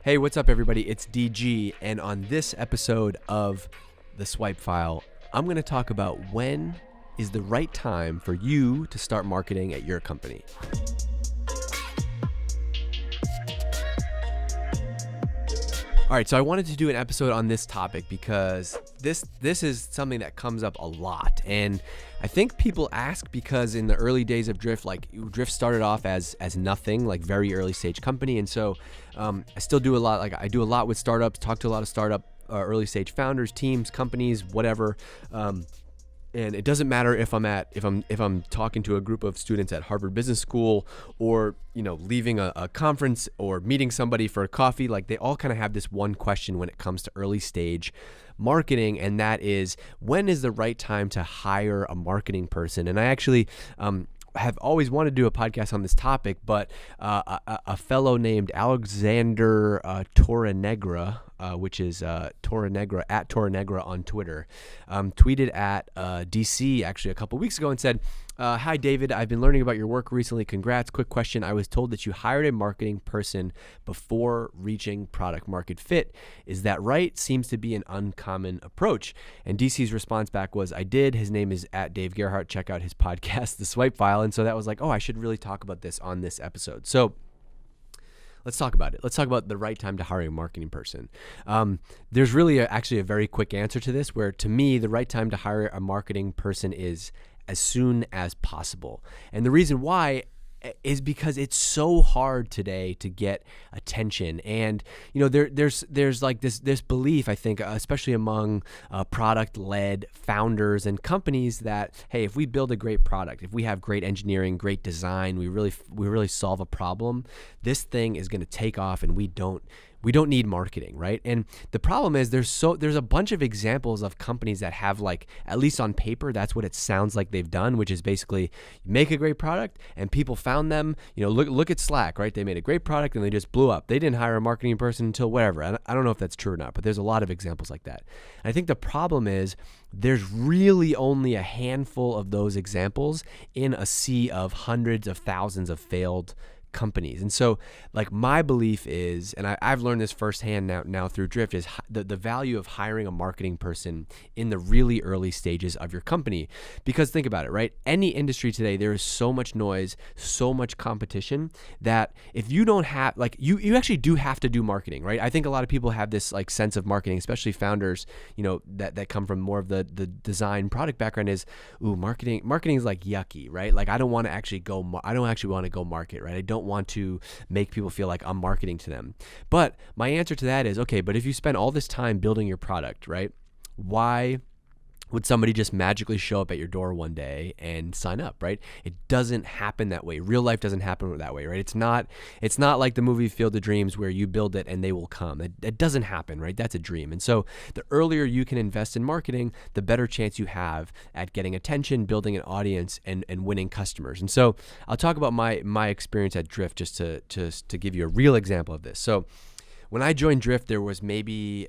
Hey, what's up, everybody? It's DG, and on this episode of The Swipe File, I'm going to talk about when is the right time for you to start marketing at your company. All right, so I wanted to do an episode on this topic because this is something that comes up a lot, and I think people ask because in the early days of Drift, Drift started off as nothing, like very early stage company, and so I still do a lot. Like I do a lot with startups, talk to a lot of startup early stage founders, teams, companies, whatever. And it doesn't matter if I'm talking to a group of students at Harvard Business School or, leaving a conference or meeting somebody for a coffee. Like, they all kind of have this one question when it comes to early stage marketing, and that is, when is the right time to hire a marketing person? And I actually have always wanted to do a podcast on this topic, but a fellow named Alexander Torrenegra, which is Torrenegra, at Torrenegra on Twitter, tweeted at DC actually a couple weeks ago and said, hi, David, I've been learning about your work recently. Congrats. Quick question. I was told that you hired a marketing person before reaching product market fit. Is that right? Seems to be an uncommon approach. And DC's response back was, I did. His name is at Dave Gerhardt. Check out his podcast, The Swipe File. And so that was like, oh, I should really talk about this on this episode. So let's talk about it. Let's talk about the right time to hire a marketing person. There's really actually a very quick answer to this, where to me, the right time to hire a marketing person is as soon as possible. And the reason why is because it's so hard today to get attention. And, there's like this belief, I think, especially among product-led founders and companies that, hey, if we build a great product, if we have great engineering, great design, we really solve a problem, this thing is going to take off, and we don't need marketing, right? And the problem is there's a bunch of examples of companies that have, like, at least on paper, that's what it sounds like they've done, which is basically make a great product and people found them. Look at Slack, right? They made a great product and they just blew up. They didn't hire a marketing person until whatever. I don't know if that's true or not, but there's a lot of examples like that. And I think the problem is there's really only a handful of those examples in a sea of hundreds of thousands of failed companies. And so, like, my belief is, and I've learned this firsthand now through Drift, is the value of hiring a marketing person in the really early stages of your company. Because think about it, right? Any industry today, there is so much noise, so much competition, that if you don't have, like, you actually do have to do marketing, right? I think a lot of people have this, like, sense of marketing, especially founders, that come from more of the design product background, is, ooh, marketing is like yucky, right? Like, I don't actually want to go market, right? I don't want to make people feel like I'm marketing to them. But my answer to that is, okay, but if you spend all this time building your product, right, why would somebody just magically show up at your door one day and sign up, right? It doesn't happen that way. Real life doesn't happen that way, right? It's not like the movie Field of Dreams where you build it and they will come. It doesn't happen, right? That's a dream. And so the earlier you can invest in marketing, the better chance you have at getting attention, building an audience, and winning customers. And so I'll talk about my experience at Drift just to give you a real example of this. So when I joined Drift, there was maybe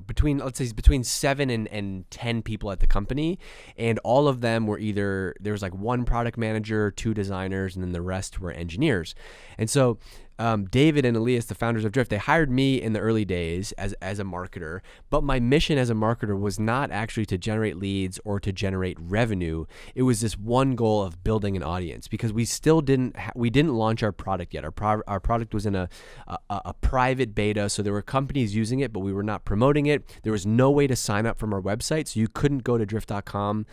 between 7 and 10 people at the company, and all of them were either, there was like one product manager, 2 designers, and then the rest were engineers. And so David and Elias, the founders of Drift, they hired me in the early days as a marketer, but my mission as a marketer was not actually to generate leads or to generate revenue. It was this one goal of building an audience, because we still didn't launch our product yet. Our product was in a private beta, so there were companies using it, but we were not promoting it. There was no way to sign up from our website, so you couldn't go to drift.com,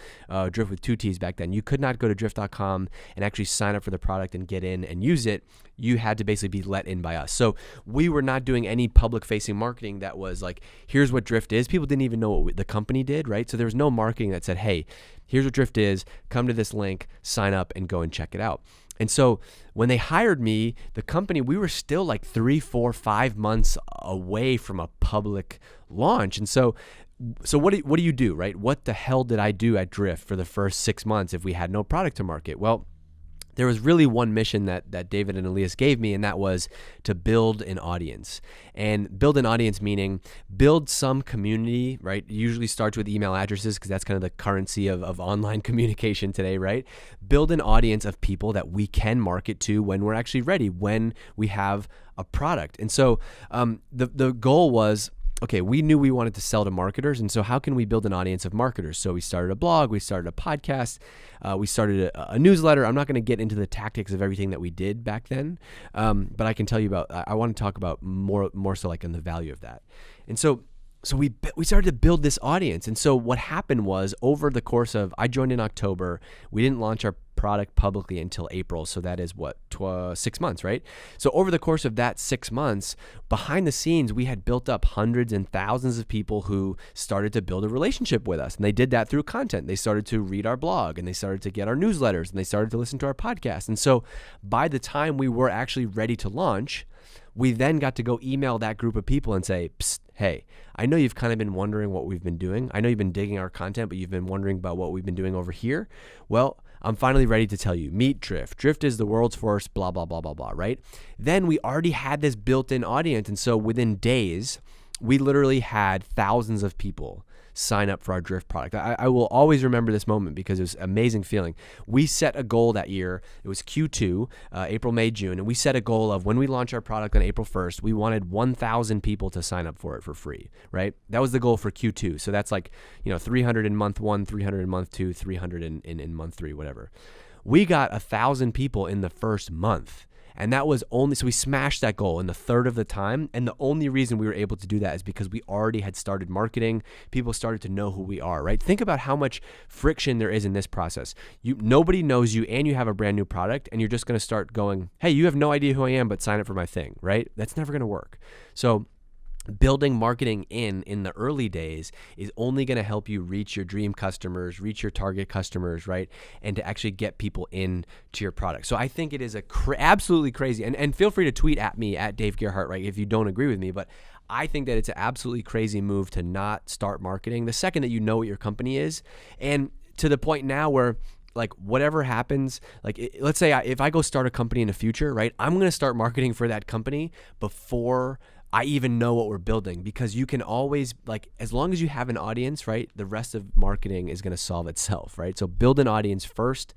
Drift with 2 T's back then. You could not go to drift.com and actually sign up for the product and get in and use it. You had to basically be let in by us. So we were not doing any public-facing marketing that was like, here's what Drift is. People didn't even know what the company did, right? So there was no marketing that said, hey, here's what Drift is. Come to this link, sign up, and go and check it out. And so when they hired me, the company, we were still like 3, 4, 5 months away from a public launch. And so what do you do, right? What the hell did I do at Drift for the first 6 months if we had no product to market? Well, there was really one mission that David and Elias gave me, and that was to build an audience. And build an audience meaning build some community, right? It usually starts with email addresses because that's kind of the currency of online communication today, right? Build an audience of people that we can market to when we're actually ready, when we have a product. And so the goal was, okay, we knew we wanted to sell to marketers, and so how can we build an audience of marketers? So we started a blog, we started a podcast, we started a newsletter. I'm not going to get into the tactics of everything that we did back then, but I can tell you about. I want to talk about more so like on the value of that. And so we started to build this audience. And so what happened was, over the course of, I joined in October, we didn't launch our product publicly until April. So that is 6 months, right? So over the course of that 6 months, behind the scenes, we had built up hundreds and thousands of people who started to build a relationship with us. And they did that through content. They started to read our blog, and they started to get our newsletters, and they started to listen to our podcast. And so by the time we were actually ready to launch, we then got to go email that group of people and say, psst, hey, I know you've kind of been wondering what we've been doing. I know you've been digging our content, but you've been wondering about what we've been doing over here. Well, I'm finally ready to tell you. Meet Drift. Drift is the world's first blah, blah, blah, blah, blah, right? Then we already had this built-in audience. And so within days, we literally had thousands of people sign up for our Drift product. I will always remember this moment because it was an amazing feeling. We set a goal that year. It was Q2, April, May, June. And we set a goal of, when we launch our product on April 1st, we wanted 1,000 people to sign up for it for free, right? That was the goal for Q2. So that's like, 300 in month 1, 300 in month 2, 300 in month 3, whatever. We got 1,000 people in the first month. And that was only, so we smashed that goal in the third of the time. And the only reason we were able to do that is because we already had started marketing. People started to know who we are, right? Think about how much friction there is in this process. Nobody knows you, and you have a brand new product, and you're just going to start going, hey, you have no idea who I am, but sign up for my thing, right? That's never going to work. So building marketing in the early days is only going to help you reach your dream customers, reach your target customers, right? And to actually get people into your product. So I think it is absolutely crazy. And feel free to tweet at me at Dave Gerhardt, right? If you don't agree with me, but I think that it's an absolutely crazy move to not start marketing the second that you know what your company is. And to the point now where, like, whatever happens, like, let's say if I go start a company in the future, right? I'm going to start marketing for that company before I even know what we're building, because you can always, like, as long as you have an audience, right, the rest of marketing is going to solve itself, right? So build an audience first.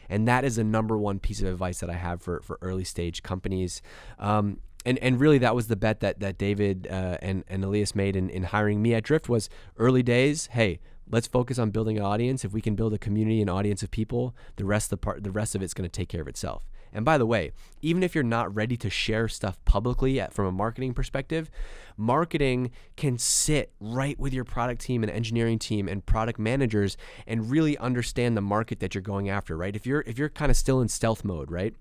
And that is the number one piece of advice that I have for early stage companies. And really that was the bet that David and Elias made in hiring me at Drift was early days. Hey, let's focus on building an audience. If we can build a community and audience of people, the rest of it's going to take care of itself. And by the way, even if you're not ready to share stuff publicly from a marketing perspective, marketing can sit right with your product team and engineering team and product managers and really understand the market that you're going after, right? If you're kind of still in stealth mode, right?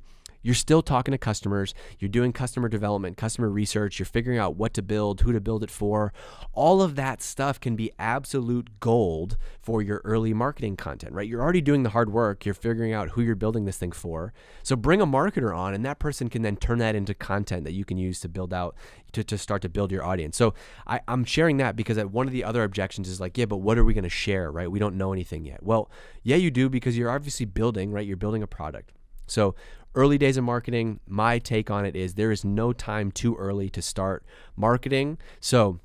You're still talking to customers, you're doing customer development, customer research, you're figuring out what to build, who to build it for. All of that stuff can be absolute gold for your early marketing content, right? You're already doing the hard work, you're figuring out who you're building this thing for. So bring a marketer on, and that person can then turn that into content that you can use to build out, to start to build your audience. So I'm sharing that because one of the other objections is like, yeah, but what are we going to share, right? We don't know anything yet. Well, yeah, you do, because you're obviously building, right? You're building a product. So early days of marketing, my take on it is there is no time too early to start marketing. So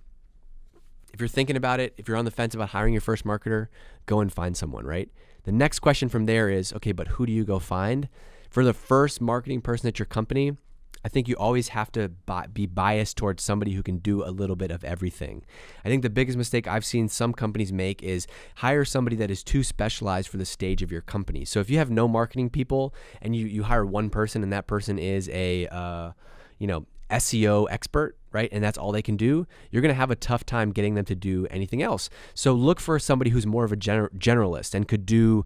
if you're thinking about it, if you're on the fence about hiring your first marketer, go and find someone, right? The next question from there is, okay, but who do you go find? For the first marketing person at your company, I think you always have to be biased towards somebody who can do a little bit of everything. I think the biggest mistake I've seen some companies make is hire somebody that is too specialized for the stage of your company. So if you have no marketing people and you hire one person and that person is a SEO expert, right? And that's all they can do, you're going to have a tough time getting them to do anything else. So look for somebody who's more of a generalist and could do,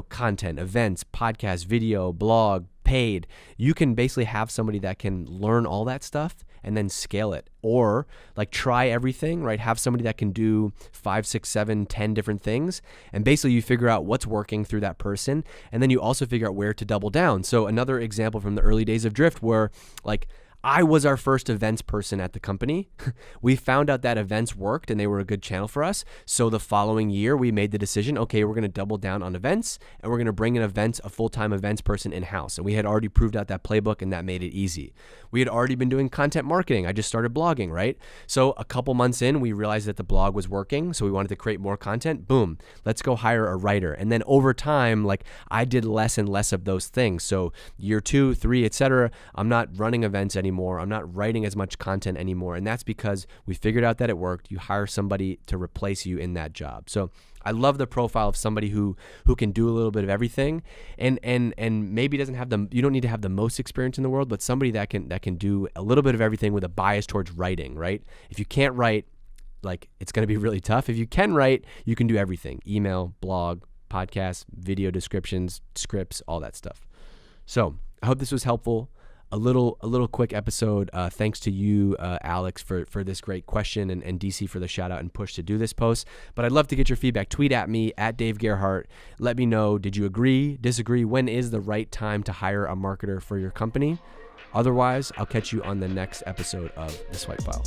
content, events, podcast, video, blog, paid. You can basically have somebody that can learn all that stuff and then scale it, or like try everything, right? Have somebody that can do 5, 6, 7, 10 different things. And basically you figure out what's working through that person. And then you also figure out where to double down. So another example from the early days of Drift where, like, I was our first events person at the company. We found out that events worked and they were a good channel for us. So the following year, we made the decision, okay, we're going to double down on events and we're going to bring in a full-time events person in-house. And we had already proved out that playbook and that made it easy. We had already been doing content marketing. I just started blogging, right? So a couple months in, we realized that the blog was working. So we wanted to create more content. Boom, let's go hire a writer. And then over time, like I did less and less of those things. So year 2, 3, etc., I'm not running events anymore. I'm not writing as much content anymore. And that's because we figured out that it worked. You hire somebody to replace you in that job. So I love the profile of somebody who can do a little bit of everything and maybe doesn't have you don't need to have the most experience in the world, but somebody that can do a little bit of everything with a bias towards writing, right? If you can't write, like it's going to be really tough. If you can write, you can do everything. Email, blog, podcast, video descriptions, scripts, all that stuff. So I hope this was helpful. A little quick episode. Thanks to you, Alex, for this great question and DC for the shout out and push to do this post. But I'd love to get your feedback. Tweet at me at Dave Gerhardt. Let me know. Did you agree? Disagree? When is the right time to hire a marketer for your company? Otherwise, I'll catch you on the next episode of The Swipe File.